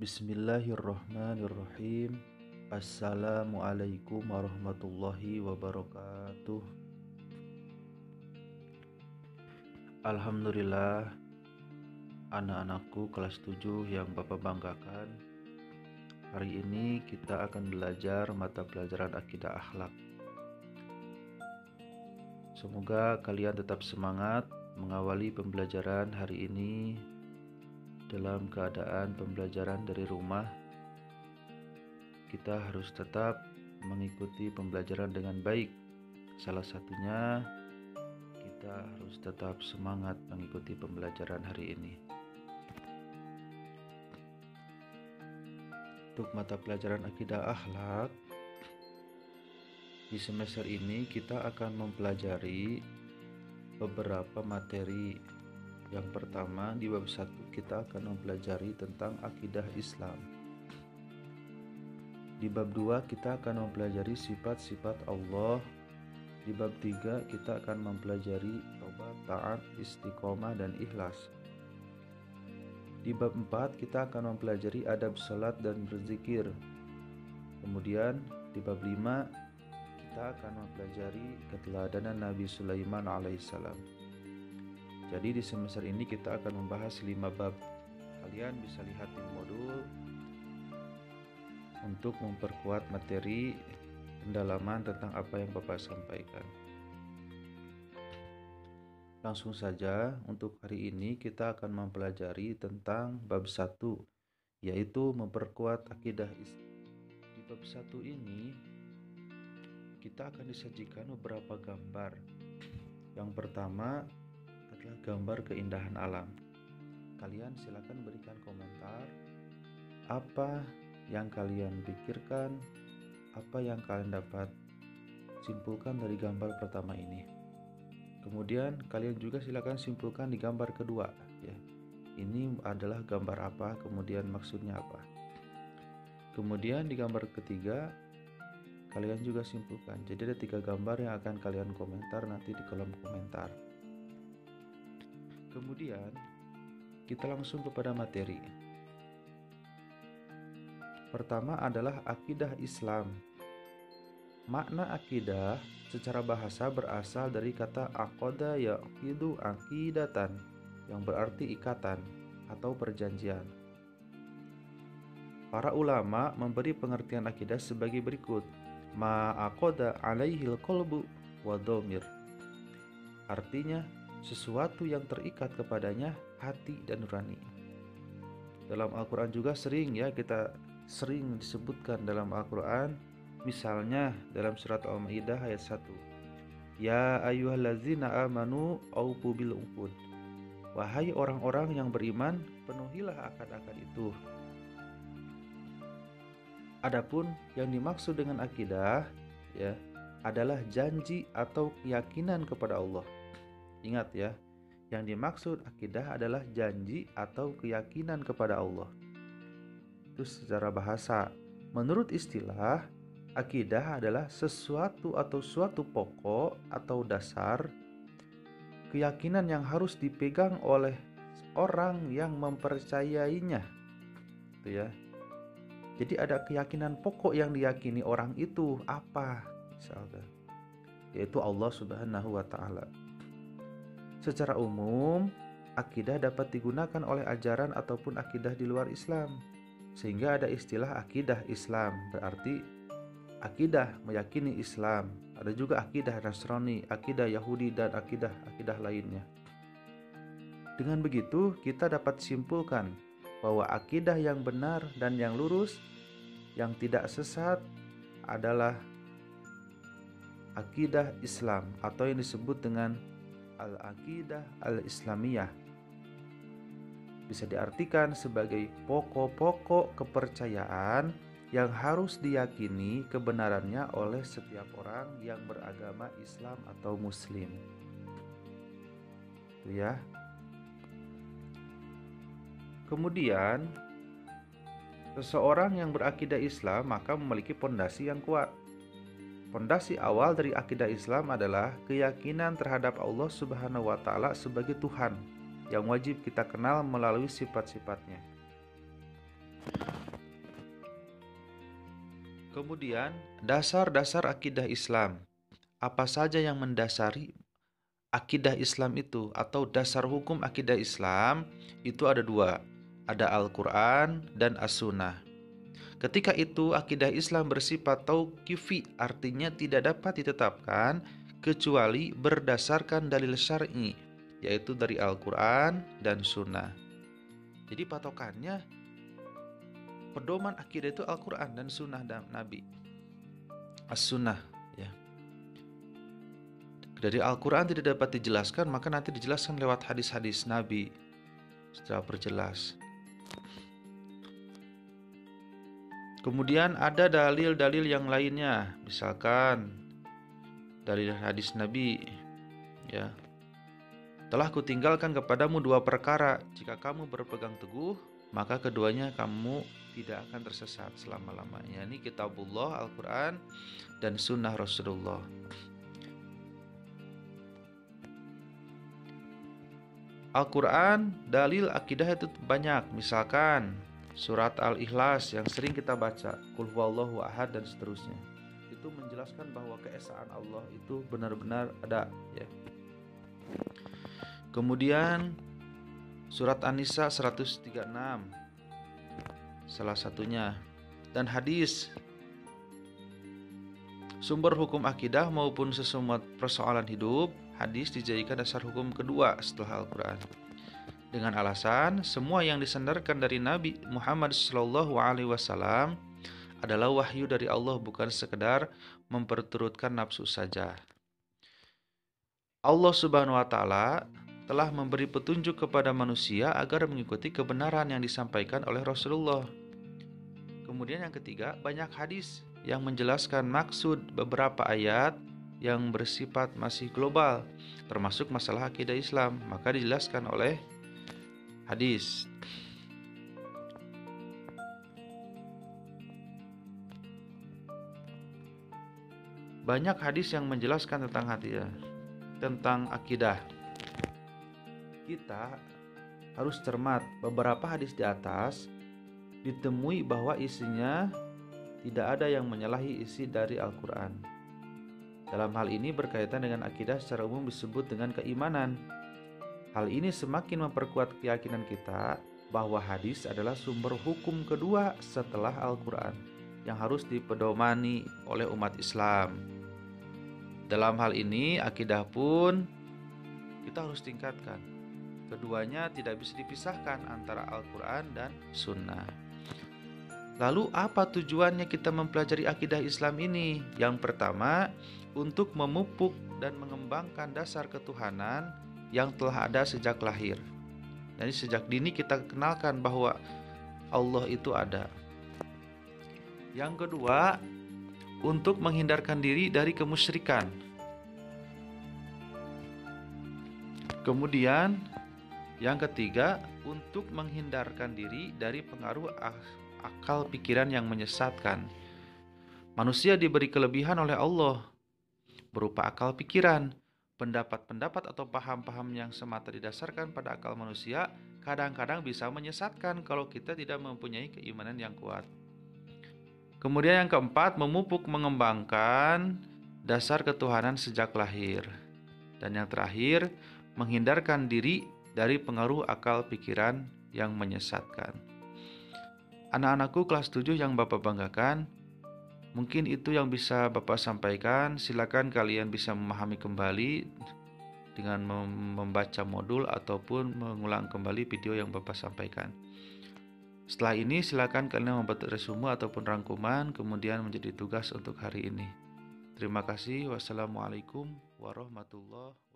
Bismillahirrahmanirrahim. Assalamualaikum warahmatullahi wabarakatuh. Alhamdulillah, anak-anakku kelas 7 yang Bapak banggakan. Hari ini kita akan belajar mata pelajaran akidah akhlak. Semoga kalian tetap semangat mengawali pembelajaran hari ini dalam keadaan pembelajaran dari rumah. Kita harus tetap mengikuti pembelajaran dengan baik. Salah satunya, kita harus tetap semangat mengikuti pembelajaran hari ini. Untuk mata pelajaran akidah akhlak, di semester ini kita akan mempelajari beberapa materi. Yang pertama, di bab 1 kita akan mempelajari tentang akidah Islam. Di bab 2 kita akan mempelajari sifat-sifat Allah. Di bab 3 kita akan mempelajari taubat, taat, istiqomah, dan ikhlas. Di bab 4 kita akan mempelajari adab salat dan berzikir. Kemudian di bab 5 kita akan mempelajari keteladanan Nabi Sulaiman alaihissalam. Jadi di semester ini kita akan membahas 5 bab. Kalian bisa lihat di modul untuk memperkuat materi pendalaman tentang apa yang Bapak sampaikan. Langsung saja, untuk hari ini kita akan mempelajari tentang bab 1, yaitu memperkuat akidah Islam. Di bab 1 ini kita akan disajikan beberapa gambar. Yang pertama adalah gambar keindahan alam. Kalian silakan berikan komentar apa yang kalian pikirkan, apa yang kalian dapat simpulkan dari gambar pertama ini. Kemudian kalian juga silakan simpulkan di gambar kedua, ya. Ini adalah gambar apa, kemudian maksudnya apa. Kemudian di gambar ketiga kalian juga simpulkan. Jadi ada 3 gambar yang akan kalian komentar nanti di kolom komentar. Kemudian kita langsung kepada materi. Pertama adalah akidah Islam. Makna akidah secara bahasa berasal dari kata aqada yaqidu aqidatan, yang berarti ikatan atau perjanjian. Para ulama memberi pengertian akidah sebagai berikut: ma aqada alaihil qalbu wa dhamir. Artinya sesuatu yang terikat kepadanya hati dan nurani. Dalam Al-Quran juga sering disebutkan dalam Al-Quran. Misalnya dalam surat Al-Maidah ayat 1, ya ayyuhallazina amanu aufu bil uqud. Wahai orang-orang yang beriman, penuhilah akad-akad itu. Adapun yang dimaksud dengan akidah, ya, adalah janji atau keyakinan kepada Allah. Ingat ya, yang dimaksud akidah adalah janji atau keyakinan kepada Allah. Itu secara bahasa. Menurut istilah, akidah adalah sesuatu atau suatu pokok atau dasar keyakinan yang harus dipegang oleh orang yang mempercayainya. Itu ya. Jadi ada keyakinan pokok yang diyakini orang itu apa? Misalnya, yaitu Allah Subhanahu wa Ta'ala. Secara umum, akidah dapat digunakan oleh ajaran ataupun akidah di luar Islam. Sehingga ada istilah akidah Islam, berarti akidah meyakini Islam. Ada juga akidah Nasrani, akidah Yahudi, dan akidah lainnya. Dengan begitu, kita dapat simpulkan bahwa akidah yang benar dan yang lurus, yang tidak sesat, adalah akidah Islam atau yang disebut dengan al-aqidah al-islamiyah. Bisa diartikan sebagai pokok-pokok kepercayaan yang harus diyakini kebenarannya oleh setiap orang yang beragama Islam atau Muslim. Itu ya. Kemudian, seseorang yang berakidah Islam maka memiliki pondasi yang kuat. Pondasi awal dari akidah Islam adalah keyakinan terhadap Allah Subhanahu wa Ta'ala sebagai Tuhan yang wajib kita kenal melalui sifat-sifatnya. Kemudian, dasar-dasar akidah Islam. Apa saja yang mendasari akidah Islam itu atau dasar hukum akidah Islam itu ada dua. Ada Al-Quran dan As-Sunnah. Ketika itu akidah Islam bersifat tauqifi, artinya tidak dapat ditetapkan kecuali berdasarkan dalil syar'i, yaitu dari Al-Quran dan Sunnah. Jadi patokannya, pedoman akidah itu Al-Quran dan Sunnah dan Nabi. As-Sunnah, ya. Dari Al-Quran tidak dapat dijelaskan, maka nanti dijelaskan lewat hadis-hadis Nabi secara perjelas. Kemudian ada dalil-dalil yang lainnya, misalkan dalil hadis Nabi, ya. Telah kutinggalkan kepadamu dua perkara, jika kamu berpegang teguh, maka keduanya kamu tidak akan tersesat selama-lamanya. Ini kitabullah, Al-Quran, dan sunnah Rasulullah. Al-Quran, dalil akidah itu banyak, misalkan surat Al-Ikhlas yang sering kita baca, Qul huwallahu ahad dan seterusnya. Itu menjelaskan bahwa keesaan Allah itu benar-benar ada, ya. Kemudian surat An-Nisa 136 salah satunya, dan hadis. Sumber hukum akidah maupun semua persoalan hidup, hadis dijadikan dasar hukum kedua setelah Al-Quran. Dengan alasan semua yang disandarkan dari Nabi Muhammad SAW adalah wahyu dari Allah, bukan sekedar memperturutkan nafsu saja. Allah Subhanahu wa Ta'ala telah memberi petunjuk kepada manusia agar mengikuti kebenaran yang disampaikan oleh Rasulullah. Kemudian yang ketiga, banyak hadis yang menjelaskan maksud beberapa ayat yang bersifat masih global, termasuk masalah akidah Islam, maka dijelaskan oleh hadis. Banyak hadis yang menjelaskan tentang akidah. Kita harus cermat. Beberapa hadis di atas ditemui bahwa isinya tidak ada yang menyalahi isi dari Al-Quran. Dalam hal ini berkaitan dengan akidah secara umum disebut dengan keimanan. Hal ini semakin memperkuat keyakinan kita bahwa hadis adalah sumber hukum kedua setelah Al-Quran yang harus dipedomani oleh umat Islam. Dalam hal ini akidah pun kita harus tingkatkan. Keduanya tidak bisa dipisahkan antara Al-Quran dan Sunnah. Lalu apa tujuannya kita mempelajari akidah Islam ini? Yang pertama, untuk memupuk dan mengembangkan dasar ketuhanan yang telah ada sejak lahir. Jadi sejak dini kita kenalkan bahwa Allah itu ada. Yang kedua, untuk menghindarkan diri dari kemusyrikan. Kemudian yang ketiga, untuk menghindarkan diri dari pengaruh akal pikiran yang menyesatkan. Manusia diberi kelebihan oleh Allah berupa akal pikiran. Pendapat-pendapat atau paham-paham yang semata didasarkan pada akal manusia kadang-kadang bisa menyesatkan kalau kita tidak mempunyai keimanan yang kuat. Kemudian yang keempat, memupuk mengembangkan dasar ketuhanan sejak lahir. Dan yang terakhir, menghindarkan diri dari pengaruh akal pikiran yang menyesatkan. Anak-anakku kelas 7 yang Bapak banggakan, mungkin itu yang bisa Bapak sampaikan. Silakan kalian bisa memahami kembali dengan membaca modul ataupun mengulang kembali video yang Bapak sampaikan. Setelah ini silakan kalian membuat resume ataupun rangkuman kemudian menjadi tugas untuk hari ini. Terima kasih. Wassalamualaikum warahmatullahi wabarakatuh.